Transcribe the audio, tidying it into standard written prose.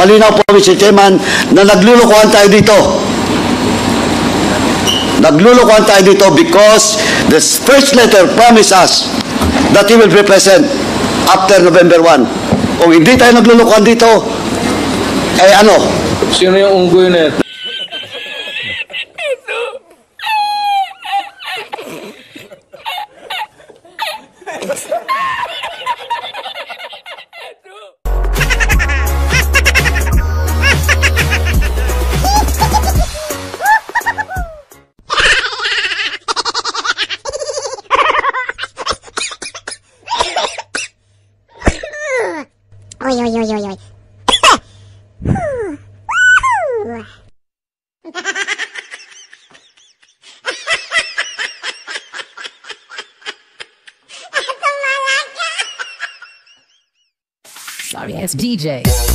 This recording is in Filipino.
malinaw po, Mr. Chairman, na naglulukuhan tayo dito. Naglulukuhan tayo dito because the first letter promised us that he will be present after November 1. Kung hindi tayo naglulukuhan dito, eh ano? Sino yung unggoy na ito? Oy, oy, oy, oy, oy. Sorry, it's DJ.